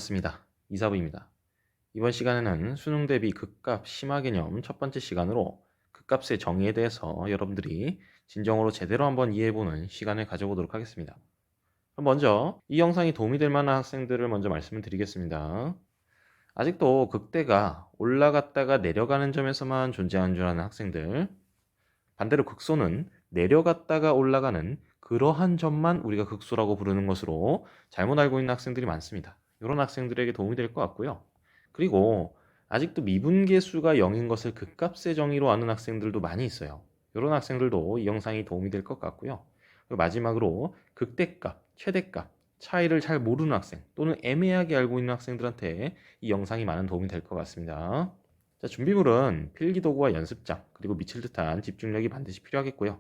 반갑습니다. 이사부입니다. 이번 시간에는 수능 대비 극값 심화 개념 첫 번째 시간으로 극값의 정의에 대해서 여러분들이 진정으로 제대로 한번 이해해보는 시간을 가져보도록 하겠습니다. 그럼 먼저 이 영상이 도움이 될 만한 학생들을 먼저 말씀을 드리겠습니다. 아직도 극대가 올라갔다가 내려가는 점에서만 존재하는 줄 아는 학생들, 반대로 극소는 내려갔다가 올라가는 그러한 점만 우리가 극소라고 부르는 것으로 잘못 알고 있는 학생들이 많습니다. 이런 학생들에게 도움이 될 것 같고요. 그리고 아직도 미분계수가 0인 것을 극값의 정의로 아는 학생들도 많이 있어요. 이런 학생들도 이 영상이 도움이 될 것 같고요. 그리고 마지막으로 극대값, 최대값 차이를 잘 모르는 학생 또는 애매하게 알고 있는 학생들한테 이 영상이 많은 도움이 될 것 같습니다. 자, 준비물은 필기도구와 연습장, 그리고 미칠 듯한 집중력이 반드시 필요하겠고요.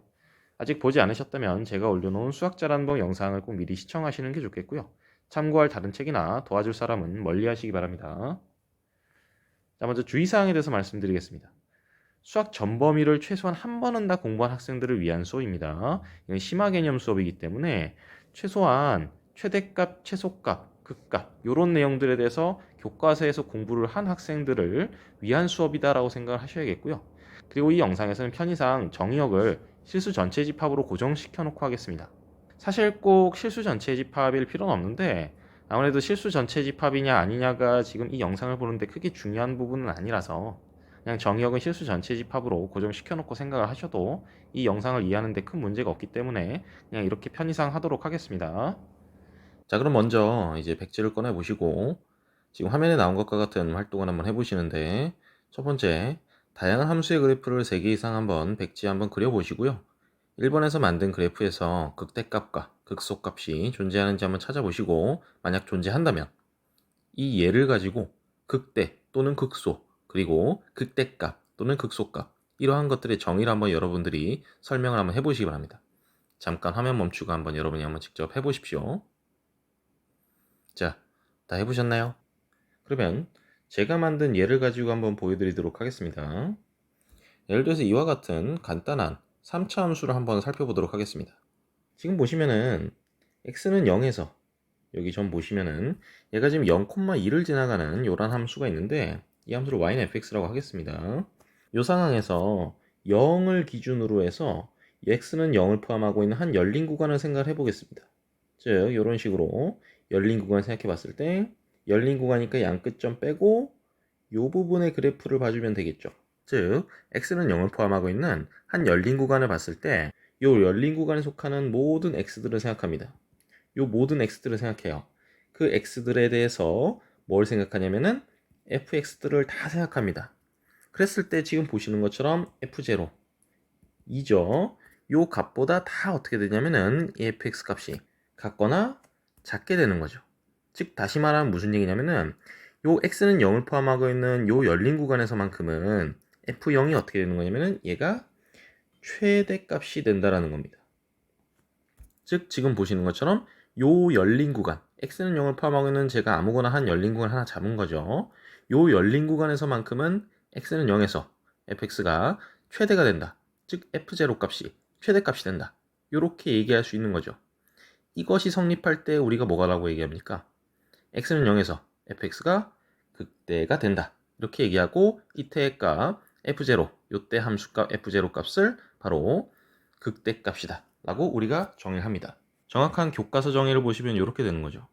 아직 보지 않으셨다면 제가 올려놓은 수학 자랑방 영상을 꼭 미리 시청하시는 게 좋겠고요. 참고할 다른 책이나 도와줄 사람은 멀리 하시기 바랍니다. 자, 먼저 주의사항에 대해서 말씀드리겠습니다. 수학 전 범위를 최소한 한 번은 다 공부한 학생들을 위한 수업입니다. 이건 심화 개념 수업이기 때문에 최소한 최대값, 최소값, 극값 이런 내용들에 대해서 교과서에서 공부를 한 학생들을 위한 수업이다라고 생각을 하셔야겠고요. 그리고 이 영상에서는 편의상 정의역을 실수 전체 집합으로 고정시켜 놓고 하겠습니다. 사실 꼭 실수 전체 집합일 필요는 없는데 아무래도 실수 전체 집합이냐 아니냐가 지금 이 영상을 보는데 크게 중요한 부분은 아니라서 그냥 정의역은 실수 전체 집합으로 고정시켜 놓고 생각을 하셔도 이 영상을 이해하는 데 큰 문제가 없기 때문에 그냥 이렇게 편의상 하도록 하겠습니다. 자, 그럼 먼저 이제 백지를 꺼내 보시고 지금 화면에 나온 것과 같은 활동을 한번 해보시는데, 첫 번째, 다양한 함수의 그래프를 3개 이상 한번 백지에 한번 그려보시고요. 1번에서 만든 그래프에서 극대값과 극소값이 존재하는지 한번 찾아보시고, 만약 존재한다면 이 예를 가지고 극대 또는 극소, 그리고 극대값 또는 극소값, 이러한 것들의 정의를 한번 여러분들이 설명을 한번 해보시기 바랍니다. 잠깐 화면 멈추고 한번 여러분이 한번 직접 해보십시오. 자, 다 해보셨나요? 그러면 제가 만든 예를 가지고 한번 보여드리도록 하겠습니다. 예를 들어서 이와 같은 간단한 3차 함수를 한번 살펴보도록 하겠습니다. 지금 보시면은 x는 0에서 여기 점 보시면은 얘가 지금 0,2를 지나가는 이런 함수가 있는데, 이 함수를 y는 fx라고 하겠습니다. 이 상황에서 0을 기준으로 해서 x는 0을 포함하고 있는 한 열린 구간을 생각을 해보겠습니다. 즉 이런 식으로 열린 구간을 생각해 봤을 때 열린 구간이니까 양 끝점 빼고 이 부분의 그래프를 봐주면 되겠죠. 즉 x는 0을 포함하고 있는 한 열린 구간을 봤을 때 이 열린 구간에 속하는 모든 x들을 생각합니다. 이 모든 x들을 생각해요. 그 x들에 대해서 뭘 생각하냐면은 fx들을 다 생각합니다. 그랬을 때 지금 보시는 것처럼 f0 2죠. 요 값보다 다 어떻게 되냐면은 이 fx 값이 같거나 작게 되는 거죠. 즉 다시 말하면 무슨 얘기냐면은 요 x는 0을 포함하고 있는 요 열린 구간에서만큼은 f0이 어떻게 되는 거냐면은 얘가 최대값이 된다라는 겁니다. 즉 지금 보시는 것처럼 요 열린 구간 x는 0을 포함하고 있는 제가 아무거나 한 열린 구간 하나 잡은 거죠. 요 열린 구간에서만큼은 x는 0에서 fx가 최대가 된다. 즉 f0 값이 최대값이 된다. 이렇게 얘기할 수 있는 거죠. 이것이 성립할 때 우리가 뭐라고 얘기합니까? x는 0에서 fx가 극대가 된다. 이렇게 얘기하고 이때의 값 f0, 요때 함수값 f0 값을 바로 극대값이다 라고 우리가 정의를 합니다. 정확한 교과서 정의를 보시면 이렇게 되는 거죠.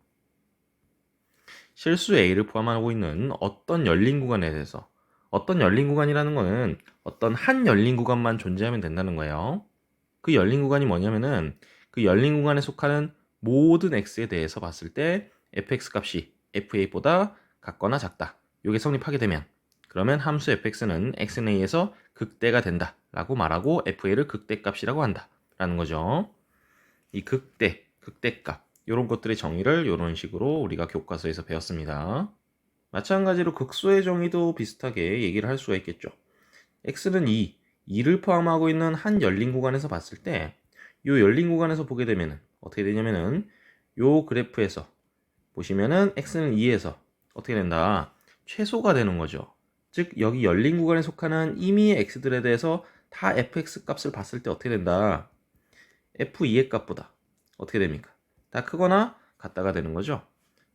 실수 A를 포함하고 있는 어떤 열린 구간에 대해서, 어떤 열린 구간이라는 거는 어떤 한 열린 구간만 존재하면 된다는 거예요. 그 열린 구간이 뭐냐면은 그 열린 구간에 속하는 모든 x에 대해서 봤을 때 fx 값이 fa보다 같거나 작다. 이게 성립하게 되면 그러면 함수 fx는 xnA에서 극대가 된다 라고 말하고 fa를 극대값이라고 한다 라는 거죠. 이 극대, 극대값 이런 것들의 정의를 이런 식으로 우리가 교과서에서 배웠습니다. 마찬가지로 극소의 정의도 비슷하게 얘기를 할 수가 있겠죠. x는 2를 포함하고 있는 한 열린 구간에서 봤을 때 이 열린 구간에서 보게 되면 어떻게 되냐면은 이 그래프에서 보시면은 x는 2에서 어떻게 된다? 최소가 되는 거죠. 즉 여기 열린 구간에 속하는 임의의 x들에 대해서 다 fx 값을 봤을 때 어떻게 된다? f2의 값보다 어떻게 됩니까? 다 크거나 같다가 되는 거죠.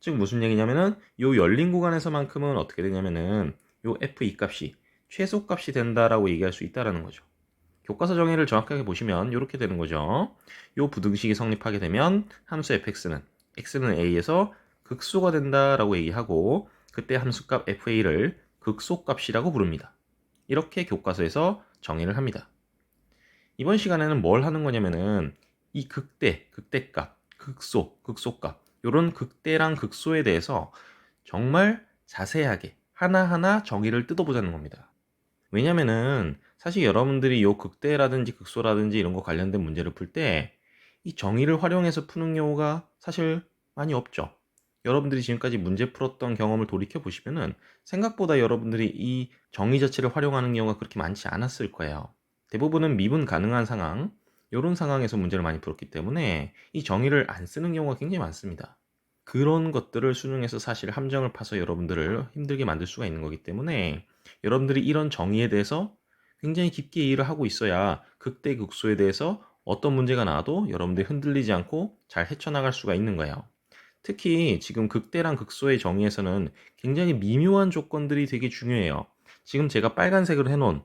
즉 무슨 얘기냐면은 요 열린 구간에서만큼은 어떻게 되냐면은 요 f2 값이 최소값이 된다라고 얘기할 수 있다라는 거죠. 교과서 정의를 정확하게 보시면 이렇게 되는 거죠. 요 부등식이 성립하게 되면 함수 fx는 x는 a에서 극소가 된다라고 얘기하고, 그때 함수값 fa를 극소값이라고 부릅니다. 이렇게 교과서에서 정의를 합니다. 이번 시간에는 뭘 하는 거냐면은 이 극대값, 극소값, 이런 극대랑 극소에 대해서 정말 자세하게 하나하나 정의를 뜯어보자는 겁니다. 왜냐면은 사실 여러분들이 요 극대라든지 극소라든지 이런 거 관련된 문제를 풀 때 이 정의를 활용해서 푸는 경우가 사실 많이 없죠. 여러분들이 지금까지 문제 풀었던 경험을 돌이켜 보시면은 생각보다 여러분들이 이 정의 자체를 활용하는 경우가 그렇게 많지 않았을 거예요. 대부분은 미분 가능한 상황, 이런 상황에서 문제를 많이 풀었기 때문에 이 정의를 안 쓰는 경우가 굉장히 많습니다. 그런 것들을 수능에서 사실 함정을 파서 여러분들을 힘들게 만들 수가 있는 거기 때문에 여러분들이 이런 정의에 대해서 굉장히 깊게 이해를 하고 있어야 극대 극소에 대해서 어떤 문제가 나와도 여러분들이 흔들리지 않고 잘 헤쳐나갈 수가 있는 거예요. 특히 지금 극대랑 극소의 정의에서는 굉장히 미묘한 조건들이 되게 중요해요. 지금 제가 빨간색으로 해놓은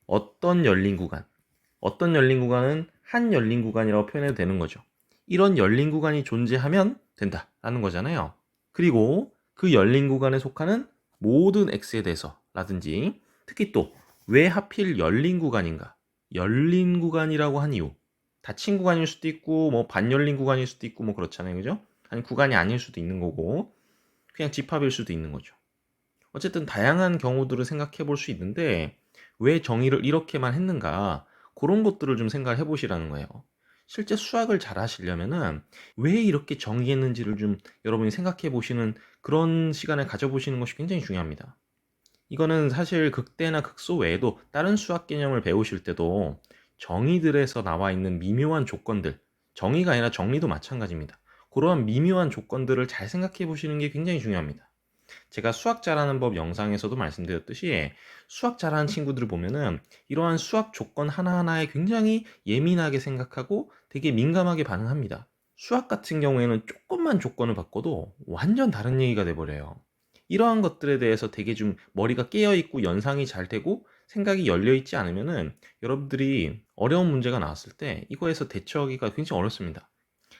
어떤 열린 구간은 한 열린 구간이라고 표현해도 되는 거죠. 이런 열린 구간이 존재하면 된다라는 거잖아요. 그리고 그 열린 구간에 속하는 모든 x에 대해서 라든지, 특히 또 왜 하필 열린 구간인가, 열린 구간이라고 한 이유, 닫힌 구간일 수도 있고 뭐 반열린 구간일 수도 있고 뭐 그렇잖아요, 그죠? 아니 구간이 아닐 수도 있는 거고 그냥 집합일 수도 있는 거죠. 어쨌든 다양한 경우들을 생각해 볼 수 있는데 왜 정의를 이렇게만 했는가, 그런 것들을 좀 생각해 보시라는 거예요. 실제 수학을 잘 하시려면은 왜 이렇게 정의했는지를 좀 여러분이 생각해 보시는 그런 시간을 가져보시는 것이 굉장히 중요합니다. 이거는 사실 극대나 극소 외에도 다른 수학 개념을 배우실 때도 정의들에서 나와 있는 미묘한 조건들, 정의가 아니라 정리도 마찬가지입니다. 그러한 미묘한 조건들을 잘 생각해 보시는 게 굉장히 중요합니다. 제가 수학 잘하는 법 영상에서도 말씀드렸듯이 수학 잘하는 친구들을 보면은 이러한 수학 조건 하나하나에 굉장히 예민하게 생각하고 되게 민감하게 반응합니다. 수학 같은 경우에는 조금만 조건을 바꿔도 완전 다른 얘기가 돼버려요. 이러한 것들에 대해서 되게 좀 머리가 깨어있고 연상이 잘 되고 생각이 열려있지 않으면은 여러분들이 어려운 문제가 나왔을 때 이거에서 대처하기가 굉장히 어렵습니다.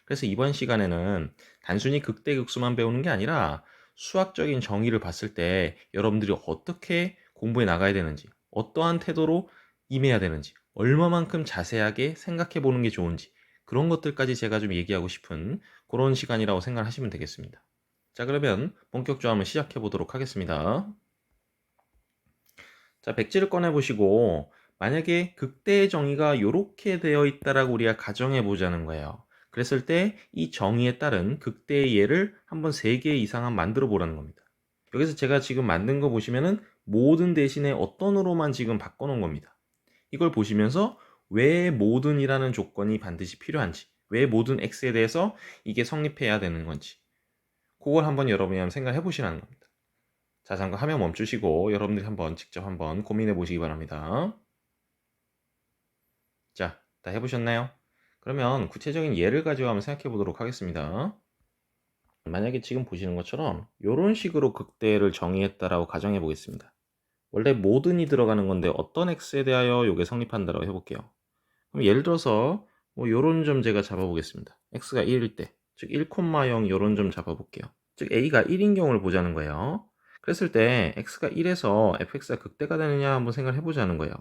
그래서 이번 시간에는 단순히 극대극소만 배우는 게 아니라 수학적인 정의를 봤을 때 여러분들이 어떻게 공부해 나가야 되는지, 어떠한 태도로 임해야 되는지, 얼마만큼 자세하게 생각해 보는 게 좋은지, 그런 것들까지 제가 좀 얘기하고 싶은 그런 시간이라고 생각하시면 되겠습니다. 자, 그러면 본격적으로 한번 시작해 보도록 하겠습니다. 자, 백지를 꺼내 보시고 만약에 극대의 정의가 이렇게 되어 있다라고 우리가 가정해 보자는 거예요. 그랬을 때 이 정의에 따른 극대의 예를 한번 3개 이상 만들어 보라는 겁니다. 여기서 제가 지금 만든 거 보시면은 모든 대신에 어떤으로만 지금 바꿔 놓은 겁니다. 이걸 보시면서 왜 모든이라는 조건이 반드시 필요한지, 왜 모든 x에 대해서 이게 성립해야 되는 건지, 그걸 한번 여러분이 한번 생각해 보시라는 겁니다. 자, 잠깐 화면 멈추시고 여러분들이 한번 직접 한번 고민해 보시기 바랍니다. 자, 다 해보셨나요? 그러면 구체적인 예를 가지고 한번 생각해 보도록 하겠습니다. 만약에 지금 보시는 것처럼 이런 식으로 극대를 정의했다라고 가정해 보겠습니다. 원래 모든이 들어가는 건데 어떤 x에 대하여 이게 성립한다라고 해볼게요. 그럼 예를 들어서 뭐 이런 점 제가 잡아보겠습니다. x가 1일 때, 즉 1,0 이런 점 잡아볼게요. 즉 a가 1인 경우를 보자는 거예요. 그랬을 때 x가 1에서 fx가 극대가 되느냐 한번 생각을 해보자는 거예요.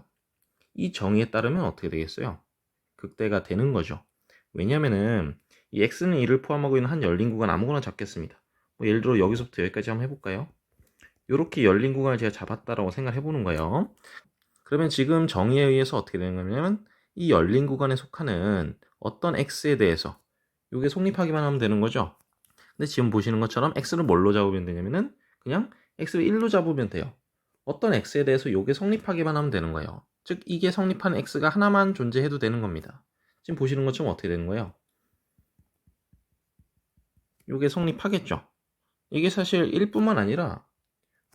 이 정의에 따르면 어떻게 되겠어요? 극대가 되는 거죠. 왜냐면은 이 x는 1을 포함하고 있는 한 열린 구간 아무거나 잡겠습니다. 뭐 예를 들어 여기서부터 여기까지 한번 해볼까요? 이렇게 열린 구간을 제가 잡았다라고 생각을 해보는 거예요. 그러면 지금 정의에 의해서 어떻게 되는 거냐면 이 열린 구간에 속하는 어떤 x에 대해서 이게 성립하기만 하면 되는 거죠. 근데 지금 보시는 것처럼 x를 뭘로 잡으면 되냐면은 그냥 x를 1로 잡으면 돼요. 어떤 x에 대해서 이게 성립하기만 하면 되는 거예요. 즉 이게 성립한 x가 하나만 존재해도 되는 겁니다. 지금 보시는 것처럼 어떻게 되는 거예요? 이게 성립하겠죠. 이게 사실 1뿐만 아니라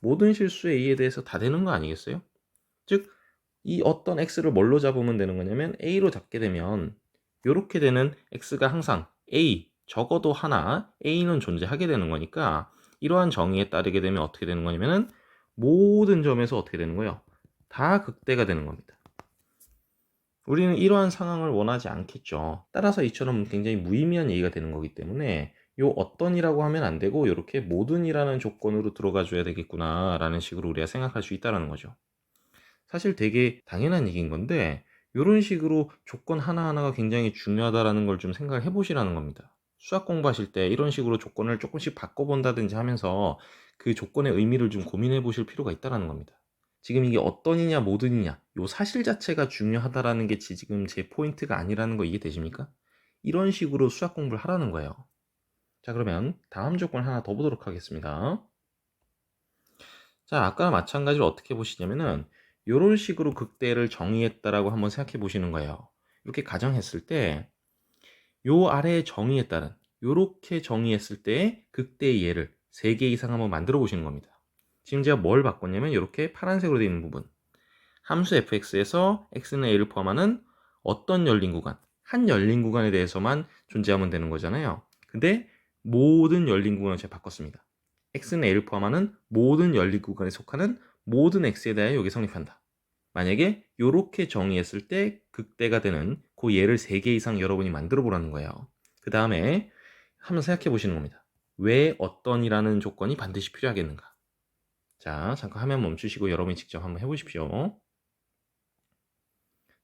모든 실수의 a에 대해서 다 되는 거 아니겠어요? 즉 이 어떤 x를 뭘로 잡으면 되는 거냐면 a로 잡게 되면 이렇게 되는 x가 항상 a, 적어도 하나 a는 존재하게 되는 거니까 이러한 정의에 따르게 되면 어떻게 되는 거냐면은 모든 점에서 어떻게 되는 거예요? 다 극대가 되는 겁니다. 우리는 이러한 상황을 원하지 않겠죠. 따라서 이처럼 굉장히 무의미한 얘기가 되는 거기 때문에 요 어떤이라고 하면 안 되고 이렇게 모든이라는 조건으로 들어가 줘야 되겠구나 라는 식으로 우리가 생각할 수 있다는 거죠. 사실 되게 당연한 얘기인 건데 이런 식으로 조건 하나하나가 굉장히 중요하다라는 걸 좀 생각을 해보시라는 겁니다. 수학 공부하실 때 이런 식으로 조건을 조금씩 바꿔본다든지 하면서 그 조건의 의미를 좀 고민해 보실 필요가 있다는 겁니다. 지금 이게 어떤이냐 뭐든이냐 요 사실 자체가 중요하다라는 게 지금 제 포인트가 아니라는 거 이해되십니까? 이런 식으로 수학 공부를 하라는 거예요. 자, 그러면 다음 조건 하나 더 보도록 하겠습니다. 자, 아까와 마찬가지로 어떻게 보시냐면은 이런 식으로 극대를 정의했다라고 한번 생각해 보시는 거예요. 이렇게 가정했을 때 요 아래의 정의에 따른 요렇게 정의했을 때 극대의 예를 3개 이상 한번 만들어 보시는 겁니다. 지금 제가 뭘 바꿨냐면 이렇게 파란색으로 되어 있는 부분 함수 fx에서 x는 a를 포함하는 어떤 열린 구간 한 열린 구간에 대해서만 존재하면 되는 거잖아요. 근데 모든 열린 구간을 제가 바꿨습니다. x는 a를 포함하는 모든 열린 구간에 속하는 모든 x에 대하여 여기 성립한다. 만약에 이렇게 정의했을 때 극대가 되는 그 예를 3개 이상 여러분이 만들어 보라는 거예요. 그 다음에 한번 생각해 보시는 겁니다. 왜 어떤이라는 조건이 반드시 필요하겠는가? 자, 잠깐 화면 멈추시고 여러분이 직접 한번 해보십시오.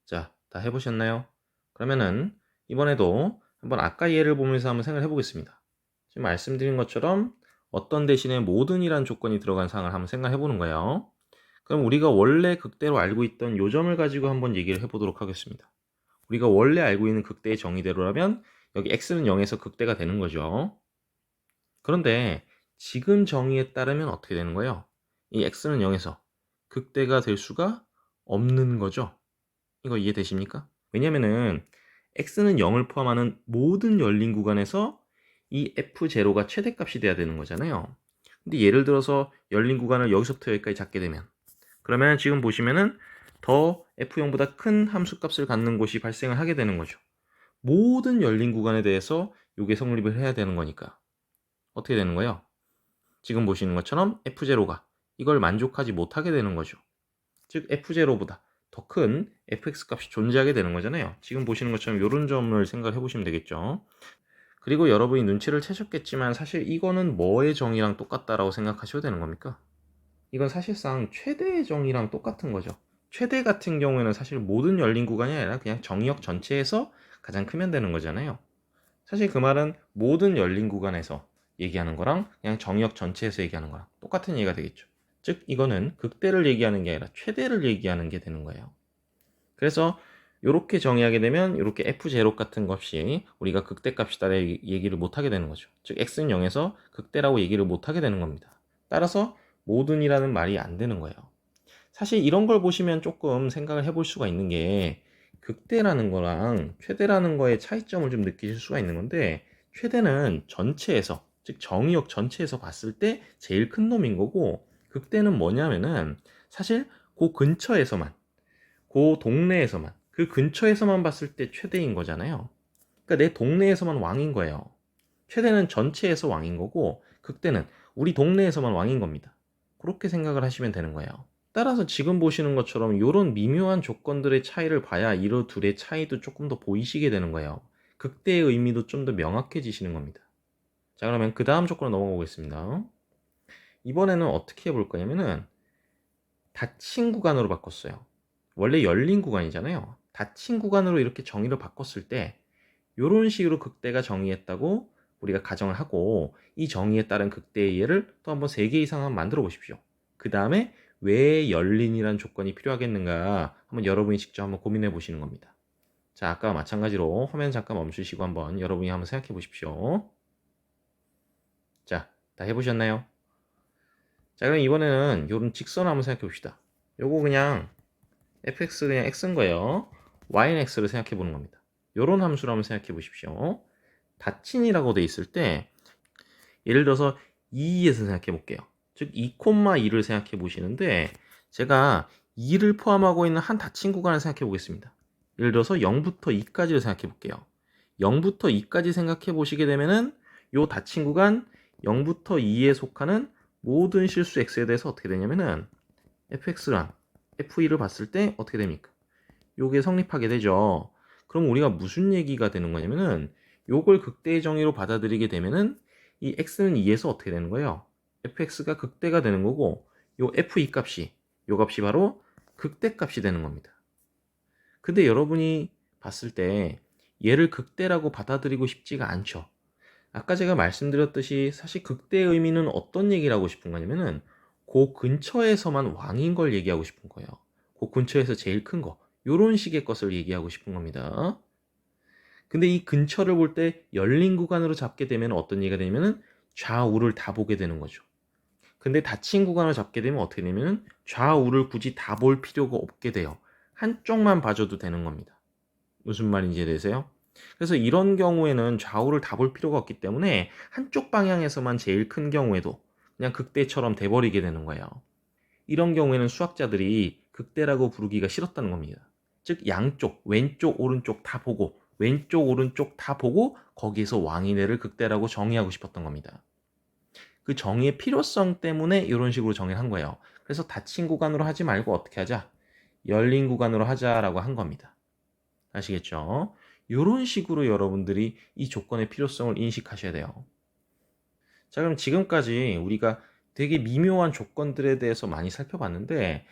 자, 다 해보셨나요? 그러면은 이번에도 한번 아까 예를 보면서 한번 생각을 해보겠습니다. 지금 말씀드린 것처럼 어떤 대신에 모든이라는 조건이 들어간 상황을 한번 생각해 보는 거예요. 그럼 우리가 원래 극대로 알고 있던 요점을 가지고 한번 얘기를 해보도록 하겠습니다. 우리가 원래 알고 있는 극대의 정의대로라면 여기 x는 0에서 극대가 되는 거죠. 그런데 지금 정의에 따르면 어떻게 되는 거예요? 이 x는 0에서 극대가 될 수가 없는 거죠. 이거 이해되십니까? 왜냐면은 x는 0을 포함하는 모든 열린 구간에서 이 f0가 최대값이 돼야 되는 거잖아요. 근데 예를 들어서 열린 구간을 여기서부터 여기까지 잡게 되면 그러면 지금 보시면은 더 f0보다 큰 함수값을 갖는 곳이 발생을 하게 되는 거죠. 모든 열린 구간에 대해서 이게 성립을 해야 되는 거니까 어떻게 되는 거예요? 지금 보시는 것처럼 f0가 이걸 만족하지 못하게 되는 거죠. 즉 f0보다 더 큰 fx 값이 존재하게 되는 거잖아요. 지금 보시는 것처럼 이런 점을 생각을 해보시면 되겠죠. 그리고 여러분이 눈치를 채셨겠지만 사실 이거는 뭐의 정의랑 똑같다라고 생각하셔도 되는 겁니까? 이건 사실상 최대의 정의랑 똑같은 거죠. 최대 같은 경우에는 사실 모든 열린 구간이 아니라 그냥 정의역 전체에서 가장 크면 되는 거잖아요. 사실 그 말은 모든 열린 구간에서 얘기하는 거랑 그냥 정의역 전체에서 얘기하는 거랑 똑같은 얘기가 되겠죠. 즉 이거는 극대를 얘기하는 게 아니라 최대를 얘기하는 게 되는 거예요. 그래서 이렇게 정의하게 되면 이렇게 f0 같은 것이 우리가 극대값이다 얘기를 못하게 되는 거죠. 즉 x는 0에서 극대라고 얘기를 못하게 되는 겁니다. 따라서 모든이라는 말이 안 되는 거예요. 사실 이런 걸 보시면 조금 생각을 해볼 수가 있는 게 극대라는 거랑 최대라는 거의 차이점을 좀 느끼실 수가 있는 건데 최대는 전체에서 즉 정의역 전체에서 봤을 때 제일 큰 놈인 거고 극대는 뭐냐면은 사실 그 근처에서만 그 동네에서만 그 근처에서만 봤을 때 최대인 거잖아요. 그러니까 내 동네에서만 왕인 거예요. 최대는 전체에서 왕인 거고 극대는 우리 동네에서만 왕인 겁니다. 그렇게 생각을 하시면 되는 거예요. 따라서 지금 보시는 것처럼 이런 미묘한 조건들의 차이를 봐야 이런 둘의 차이도 조금 더 보이시게 되는 거예요. 극대의 의미도 좀 더 명확해지시는 겁니다. 자, 그러면 그 다음 조건으로 넘어가 보겠습니다. 이번에는 어떻게 해볼 거냐면은 닫힌 구간으로 바꿨어요. 원래 열린 구간이잖아요. 닫힌 구간으로 이렇게 정의를 바꿨을 때 이런 식으로 극대가 정의했다고 우리가 가정을 하고 이 정의에 따른 극대의 예를 또 한번 3개 이상 한번 만들어 보십시오. 그 다음에 왜 열린이라는 조건이 필요하겠는가 한번 여러분이 직접 한번 고민해 보시는 겁니다. 자, 아까와 마찬가지로 화면 잠깐 멈추시고 한번 여러분이 한번 생각해 보십시오. 자, 다 해보셨나요? 자, 그럼 이번에는 이런 직선 한번 생각해 봅시다. 요거 그냥 fx 그냥 x인 거예요. y는 x를 생각해 보는 겁니다. 요런 함수를 한번 생각해 보십시오. 닫힌이라고 돼 있을 때 예를 들어서 2에서 생각해 볼게요. 즉 2,2를 생각해 보시는데 제가 2를 포함하고 있는 한 닫힌 구간을 생각해 보겠습니다. 예를 들어서 0부터 2까지를 생각해 볼게요. 0부터 2까지 생각해 보시게 되면은 요 닫힌 구간 0부터 2에 속하는 모든 실수 x에 대해서 어떻게 되냐면은 fx랑 f2를 봤을 때 어떻게 됩니까? 요게 성립하게 되죠. 그럼 우리가 무슨 얘기가 되는 거냐면은 요걸 극대의 정의로 받아들이게 되면은 이 x는 2에서 어떻게 되는 거예요? fx가 극대가 되는 거고 요 f2 값이 요 값이 바로 극대 값이 되는 겁니다. 근데 여러분이 봤을 때 얘를 극대라고 받아들이고 싶지가 않죠. 아까 제가 말씀드렸듯이 사실 극대의 의미는 어떤 얘기를 하고 싶은 거냐면은 그 근처에서만 왕인 걸 얘기하고 싶은 거예요. 그 근처에서 제일 큰 거. 요런 식의 것을 얘기하고 싶은 겁니다. 근데 이 근처를 볼 때 열린 구간으로 잡게 되면 어떤 얘기가 되냐면은 좌우를 다 보게 되는 거죠. 근데 닫힌 구간을 잡게 되면 어떻게 되냐면은 좌우를 굳이 다 볼 필요가 없게 돼요. 한쪽만 봐줘도 되는 겁니다. 무슨 말인지 이해되세요? 그래서 이런 경우에는 좌우를 다 볼 필요가 없기 때문에 한쪽 방향에서만 제일 큰 경우에도 그냥 극대처럼 돼버리게 되는 거예요. 이런 경우에는 수학자들이 극대라고 부르기가 싫었다는 겁니다. 즉 양쪽, 왼쪽, 오른쪽 다 보고 왼쪽, 오른쪽 다 보고 거기에서 왕이네를 극대라고 정의하고 싶었던 겁니다. 그 정의의 필요성 때문에 이런 식으로 정의를 한 거예요. 그래서 닫힌 구간으로 하지 말고 어떻게 하자? 열린 구간으로 하자라고 한 겁니다. 아시겠죠? 이런 식으로 여러분들이 이 조건의 필요성을 인식하셔야 돼요. 자, 그럼 지금까지 우리가 되게 미묘한 조건들에 대해서 많이 살펴봤는데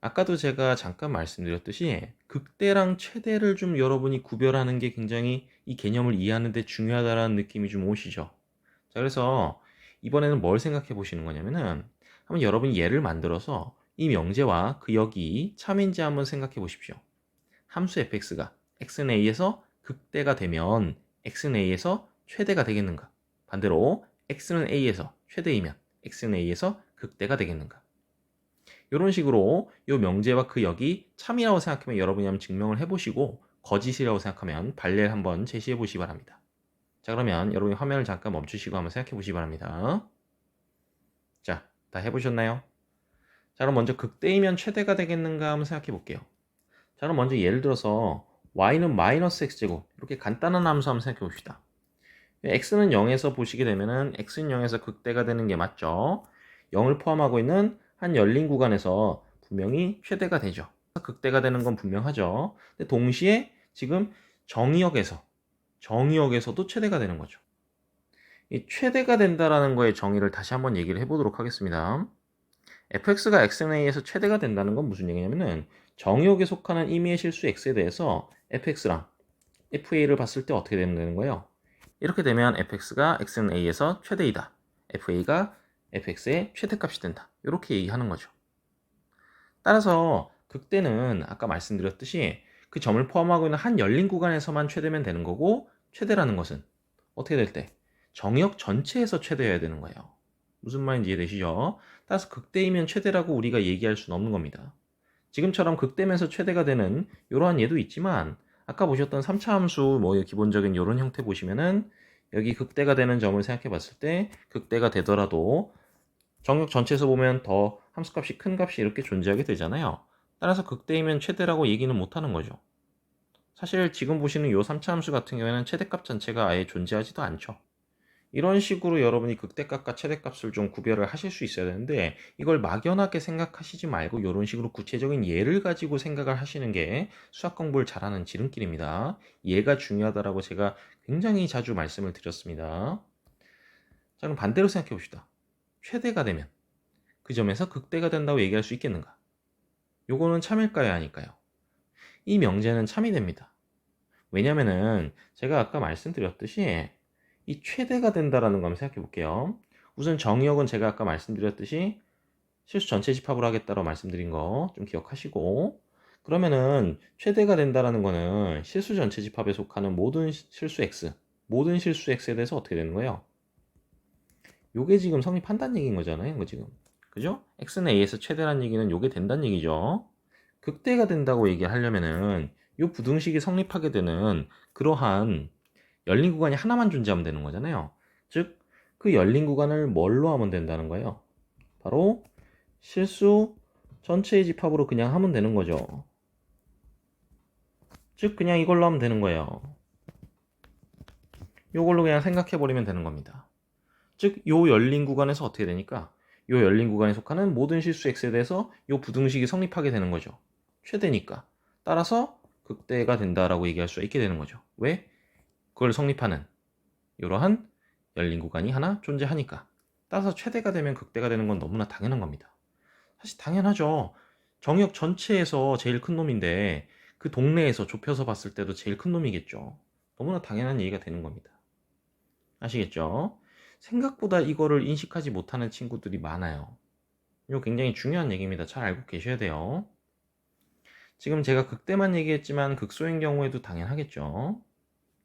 아까도 제가 잠깐 말씀드렸듯이 극대랑 최대를 좀 여러분이 구별하는 게 굉장히 이 개념을 이해하는 데 중요하다는 느낌이 좀 오시죠? 자, 그래서 이번에는 뭘 생각해 보시는 거냐면은 한번 여러분이 예를 만들어서 이 명제와 그 역이 참인지 한번 생각해 보십시오. 함수 fx가 x는 a에서 극대가 되면 x는 a에서 최대가 되겠는가? 반대로 x는 a에서 최대이면 x는 a에서 극대가 되겠는가? 이런 식으로 이 명제와 그 역이 참이라고 생각하면 여러분이 한번 증명을 해보시고 거짓이라고 생각하면 발례를 한번 제시해 보시기 바랍니다. 자, 그러면 여러분이 화면을 잠깐 멈추시고 한번 생각해 보시기 바랍니다. 자, 다 해보셨나요? 자, 그럼 먼저 극대이면 최대가 되겠는가 한번 생각해 볼게요. 자, 그럼 먼저 예를 들어서 y는 마이너스 x제곱 이렇게 간단한 함수 한번 생각해 봅시다. x는 0에서 보시게 되면은 x는 0에서 극대가 되는 게 맞죠. 0을 포함하고 있는 한 열린 구간에서 분명히 최대가 되죠. 극대가 되는 건 분명하죠. 근데 동시에 지금 정의역에서도 최대가 되는 거죠. 이 최대가 된다라는 거의 정의를 다시 한번 얘기를 해보도록 하겠습니다. fx가 xnA에서 최대가 된다는 건 무슨 얘기냐면은 정의역에 속하는 임의의 실수 x에 대해서 fx랑 fa를 봤을 때 어떻게 되는 거예요? 이렇게 되면 fx가 xnA에서 최대이다. fa가 fx의 최대값이 된다. 이렇게 얘기하는 거죠. 따라서 극대는 아까 말씀드렸듯이 그 점을 포함하고 있는 한 열린 구간에서만 최대면 되는 거고 최대라는 것은 어떻게 될 때? 정의역 전체에서 최대여야 되는 거예요. 무슨 말인지 이해되시죠? 따라서 극대이면 최대라고 우리가 얘기할 수는 없는 겁니다. 지금처럼 극대면서 최대가 되는 이러한 예도 있지만 아까 보셨던 3차 함수 뭐 기본적인 이런 형태 보시면은 여기 극대가 되는 점을 생각해 봤을 때 극대가 되더라도 정역 전체에서 보면 더 함수값이 큰 값이 이렇게 존재하게 되잖아요. 따라서 극대이면 최대라고 얘기는 못하는 거죠. 사실 지금 보시는 이 3차 함수 같은 경우에는 최대값 자체가 아예 존재하지도 않죠. 이런 식으로 여러분이 극대값과 최대값을 좀 구별을 하실 수 있어야 되는데 이걸 막연하게 생각하시지 말고 이런 식으로 구체적인 예를 가지고 생각을 하시는 게 수학 공부를 잘하는 지름길입니다. 예가 중요하다라고 제가 굉장히 자주 말씀을 드렸습니다. 자, 그럼 반대로 생각해 봅시다. 최대가 되면 그 점에서 극대가 된다고 얘기할 수 있겠는가? 요거는 참일까요, 아닐까요? 이 명제는 참이 됩니다. 왜냐면은 제가 아까 말씀드렸듯이 이 최대가 된다라는 거 한번 생각해 볼게요. 우선 정의역은 제가 아까 말씀드렸듯이 실수 전체 집합으로 하겠다고 말씀드린 거 좀 기억하시고 그러면은 최대가 된다라는 거는 실수 전체 집합에 속하는 모든 실수 x에 대해서 어떻게 되는 거예요? 요게 지금 성립한다는 얘기인 거잖아요, 이거 지금. 그죠? x는 a에서 최대라는 얘기는 요게 된다는 얘기죠. 극대가 된다고 얘기하려면은 요 부등식이 성립하게 되는 그러한 열린 구간이 하나만 존재하면 되는 거잖아요. 즉, 그 열린 구간을 뭘로 하면 된다는 거예요? 바로 실수 전체의 집합으로 그냥 하면 되는 거죠. 즉, 그냥 이걸로 하면 되는 거예요. 이걸로 그냥 생각해 버리면 되는 겁니다. 즉 요 열린 구간에서 어떻게 되니까 요 열린 구간에 속하는 모든 실수 x에 대해서 요 부등식이 성립하게 되는 거죠. 최대니까. 따라서 극대가 된다라고 얘기할 수 있게 되는 거죠. 왜? 그걸 성립하는 이러한 열린 구간이 하나 존재하니까. 따라서 최대가 되면 극대가 되는 건 너무나 당연한 겁니다. 사실 당연하죠. 정역 전체에서 제일 큰 놈인데 그 동네에서 좁혀서 봤을 때도 제일 큰 놈이겠죠. 너무나 당연한 얘기가 되는 겁니다. 아시겠죠? 생각보다 이거를 인식하지 못하는 친구들이 많아요. 이거 굉장히 중요한 얘기입니다. 잘 알고 계셔야 돼요. 지금 제가 극대만 얘기했지만 극소인 경우에도 당연하겠죠.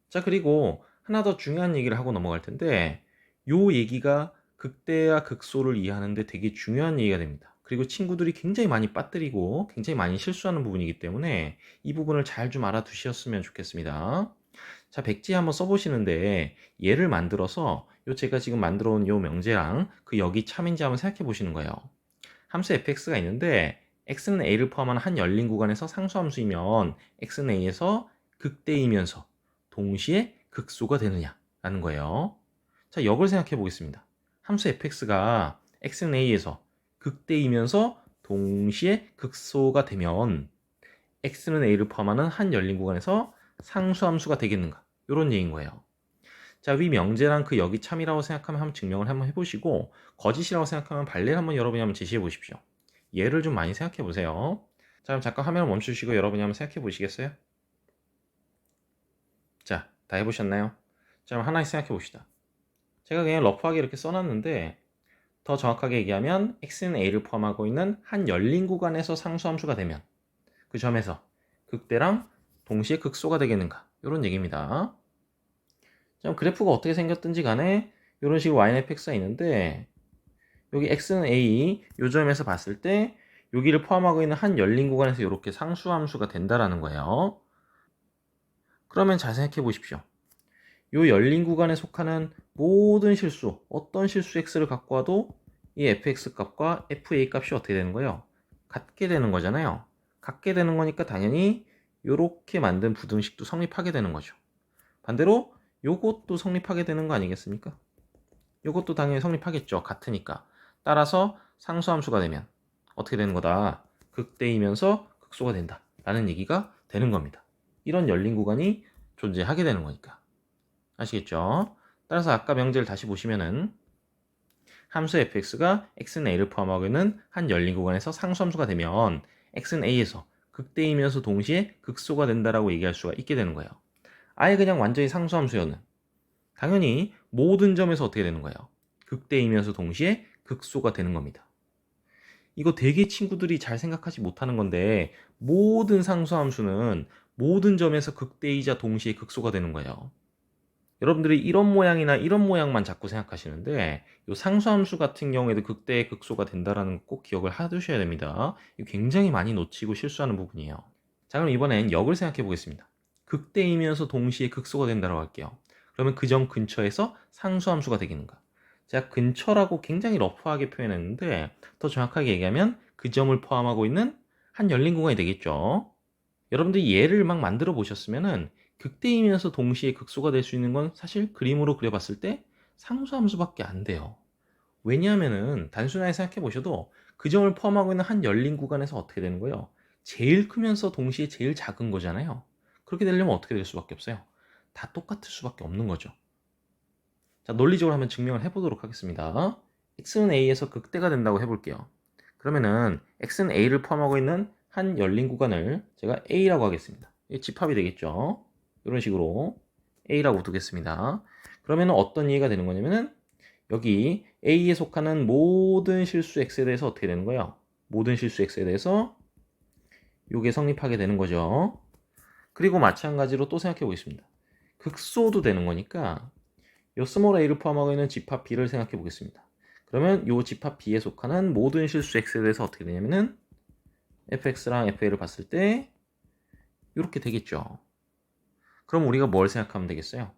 자, 그리고 하나 더 중요한 얘기를 하고 넘어갈 텐데 요 얘기가 극대와 극소를 이해하는데 되게 중요한 얘기가 됩니다. 그리고 친구들이 굉장히 많이 빠뜨리고 굉장히 많이 실수하는 부분이기 때문에 이 부분을 잘 좀 알아두셨으면 좋겠습니다. 자, 백지 한번 써보시는데 얘를 만들어서 요 제가 지금 만들어 온 요 명제랑 그 여기 참인지 한번 생각해 보시는 거예요. 함수 fx가 있는데 x는 a를 포함한 한 열린 구간에서 상수함수이면 x는 a에서 극대이면서 동시에 극소가 되느냐라는 거예요. 자, 역을 생각해 보겠습니다. 함수 fx가 x는 a에서 극대이면서 동시에 극소가 되면 x는 a를 포함하는 한 열린 구간에서 상수함수가 되겠는가? 이런 얘기인 거예요. 자, 위 명제랑 그 역이 참이라고 생각하면 한번 증명을 한번 해보시고 거짓이라고 생각하면 발레를 한번 여러분이 한번 제시해 보십시오. 예를 좀 많이 생각해 보세요. 자, 그럼 잠깐 화면을 멈추시고 여러분이 한번 생각해 보시겠어요? 자, 다 해보셨나요? 자, 그럼 하나씩 생각해 봅시다. 제가 그냥 러프하게 이렇게 써놨는데 더 정확하게 얘기하면 x는 a를 포함하고 있는 한 열린 구간에서 상수함수가 되면 그 점에서 극대랑 동시에 극소가 되겠는가? 이런 얘기입니다. 자, 그래프가 어떻게 생겼든지 간에 이런 식으로 yfx가 있는데 여기 x는 a 요 점에서 봤을 때 여기를 포함하고 있는 한 열린 구간에서 이렇게 상수함수가 된다라는 거예요. 그러면 잘 생각해 보십시오. 요 열린 구간에 속하는 모든 실수, 어떤 실수 x를 갖고 와도 이 fx 값과 fa 값이 어떻게 되는 거예요? 같게 되는 거잖아요. 같게 되는 거니까 당연히 이렇게 만든 부등식도 성립하게 되는 거죠. 반대로 요것도 성립하게 되는 거 아니겠습니까? 요것도 당연히 성립하겠죠. 같으니까. 따라서 상수함수가 되면 어떻게 되는 거다? 극대이면서 극소가 된다. 라는 얘기가 되는 겁니다. 이런 열린 구간이 존재하게 되는 거니까. 아시겠죠? 따라서 아까 명제를 다시 보시면은 함수 fx가 x는 a를 포함하고 있는 한 열린 구간에서 상수함수가 되면 x는 a에서 극대이면서 동시에 극소가 된다라고 얘기할 수가 있게 되는 거예요. 아예 그냥 완전히 상수함수여는 당연히 모든 점에서 어떻게 되는 거예요? 극대이면서 동시에 극소가 되는 겁니다. 이거 되게 친구들이 잘 생각하지 못하는 건데 모든 상수함수는 모든 점에서 극대이자 동시에 극소가 되는 거예요. 여러분들이 이런 모양이나 이런 모양만 자꾸 생각하시는데 이 상수함수 같은 경우에도 극대의 극소가 된다는 거 꼭 기억을 해두셔야 됩니다. 이거 굉장히 많이 놓치고 실수하는 부분이에요. 자, 그럼 이번엔 역을 생각해 보겠습니다. 극대이면서 동시에 극소가 된다고 할게요. 그러면 그 점 근처에서 상수함수가 되겠는가? 제가 근처라고 굉장히 러프하게 표현했는데 더 정확하게 얘기하면 그 점을 포함하고 있는 한 열린 공간이 되겠죠. 여러분들이 얘를 막 만들어 보셨으면은 극대이면서 동시에 극소가 될 수 있는 건 사실 그림으로 그려봤을 때 상수함수밖에 안 돼요. 왜냐하면은 단순하게 생각해 보셔도 그 점을 포함하고 있는 한 열린 구간에서 어떻게 되는 거예요? 제일 크면서 동시에 제일 작은 거잖아요. 그렇게 되려면 어떻게 될 수밖에 없어요? 다 똑같을 수밖에 없는 거죠. 자, 논리적으로 한번 증명을 해보도록 하겠습니다. x는 a에서 극대가 된다고 해볼게요. 그러면은 x는 a를 포함하고 있는 한 열린 구간을 제가 a라고 하겠습니다. 이 집합이 되겠죠. 이런 식으로 a라고 두겠습니다. 그러면 어떤 이해가 되는 거냐면은 여기 a에 속하는 모든 실수 x에 대해서 어떻게 되는 거예요? 모든 실수 x에 대해서 이게 성립하게 되는 거죠. 그리고 마찬가지로 또 생각해 보겠습니다. 극소도 되는 거니까 이 스몰 a를 포함하고 있는 집합 b를 생각해 보겠습니다. 그러면 이 집합 b에 속하는 모든 실수 x에 대해서 어떻게 되냐면은 fx랑 fa를 봤을 때 이렇게 되겠죠. 그럼 우리가 뭘 생각하면 되겠어요?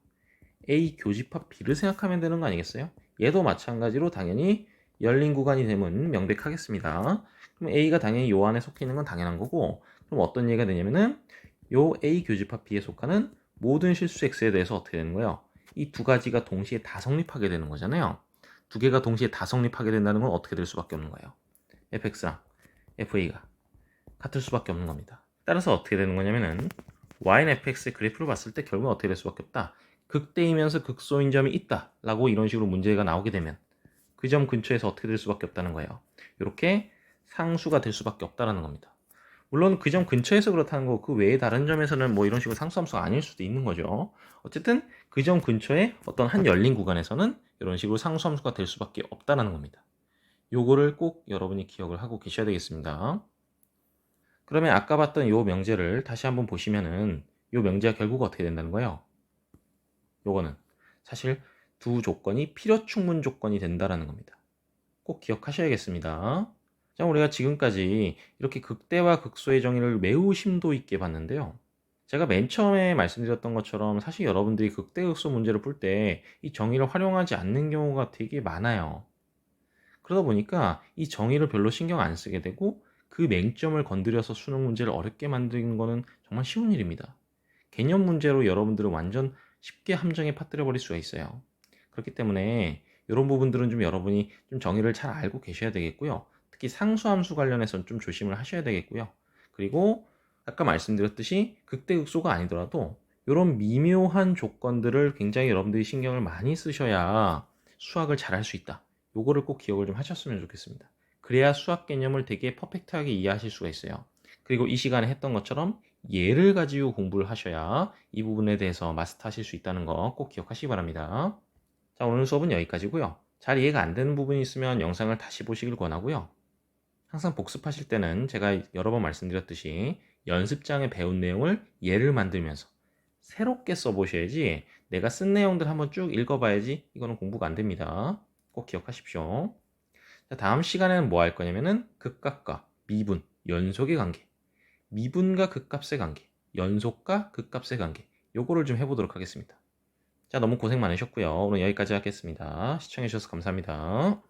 a 교집합 b를 생각하면 되는 거 아니겠어요? 얘도 마찬가지로 당연히 열린 구간이 되면 명백하겠습니다. 그럼 a가 당연히 요 안에 속해 있는 건 당연한 거고, 그럼 어떤 얘기가 되냐면은 요 a 교집합 b에 속하는 모든 실수 x에 대해서 어떻게 되는 거예요? 이 두 가지가 동시에 다 성립하게 되는 거잖아요. 두 개가 동시에 다 성립하게 된다는 건 어떻게 될 수밖에 없는 거예요. fx랑 fa가 같을 수밖에 없는 겁니다. 따라서 어떻게 되는 거냐면은 y는 fx의 그래프를 봤을 때 결국은 어떻게 될 수밖에 없다. 극대이면서 극소인 점이 있다 라고 이런 식으로 문제가 나오게 되면 그 점 근처에서 어떻게 될 수밖에 없다는 거예요. 이렇게 상수가 될 수밖에 없다는 겁니다. 물론 그 점 근처에서 그렇다는 거, 그 외에 다른 점에서는 뭐 이런 식으로 상수함수가 아닐 수도 있는 거죠. 어쨌든 그 점 근처에 어떤 한 열린 구간에서는 이런 식으로 상수함수가 될 수밖에 없다는 겁니다. 요거를 꼭 여러분이 기억을 하고 계셔야 되겠습니다. 그러면 아까 봤던 요 명제를 다시 한번 보시면은 요 명제가 결국 어떻게 된다는 거예요? 요거는 사실 두 조건이 필요 충분 조건이 된다라는 겁니다. 꼭 기억하셔야겠습니다. 자, 우리가 지금까지 이렇게 극대와 극소의 정의를 매우 심도 있게 봤는데요. 제가 맨 처음에 말씀드렸던 것처럼 사실 여러분들이 극대극소 문제를 풀 때 이 정의를 활용하지 않는 경우가 되게 많아요. 그러다 보니까 이 정의를 별로 신경 안 쓰게 되고 그 맹점을 건드려서 수능 문제를 어렵게 만드는 거는 정말 쉬운 일입니다. 개념 문제로 여러분들은 완전 쉽게 함정에 빠뜨려 버릴 수가 있어요. 그렇기 때문에 이런 부분들은 좀 여러분이 좀 정의를 잘 알고 계셔야 되겠고요. 특히 상수함수 관련해서는 좀 조심을 하셔야 되겠고요. 그리고 아까 말씀드렸듯이 극대극소가 아니더라도 이런 미묘한 조건들을 굉장히 여러분들이 신경을 많이 쓰셔야 수학을 잘 할 수 있다. 요거를 꼭 기억을 좀 하셨으면 좋겠습니다. 그래야 수학 개념을 되게 퍼펙트하게 이해하실 수가 있어요. 그리고 이 시간에 했던 것처럼 예를 가지고 공부를 하셔야 이 부분에 대해서 마스터하실 수 있다는 거 꼭 기억하시기 바랍니다. 자, 오늘 수업은 여기까지고요. 잘 이해가 안 되는 부분이 있으면 영상을 다시 보시길 권하고요. 항상 복습하실 때는 제가 여러 번 말씀드렸듯이 연습장에 배운 내용을 예를 만들면서 새롭게 써보셔야지 내가 쓴 내용들 한번 쭉 읽어봐야지 이거는 공부가 안 됩니다. 꼭 기억하십시오. 자, 다음 시간에는 뭐 할 거냐면은 극값과 미분, 연속의 관계, 미분과 극값의 관계, 연속과 극값의 관계 요거를 좀 해보도록 하겠습니다. 자, 너무 고생 많으셨고요. 오늘 여기까지 하겠습니다. 시청해주셔서 감사합니다.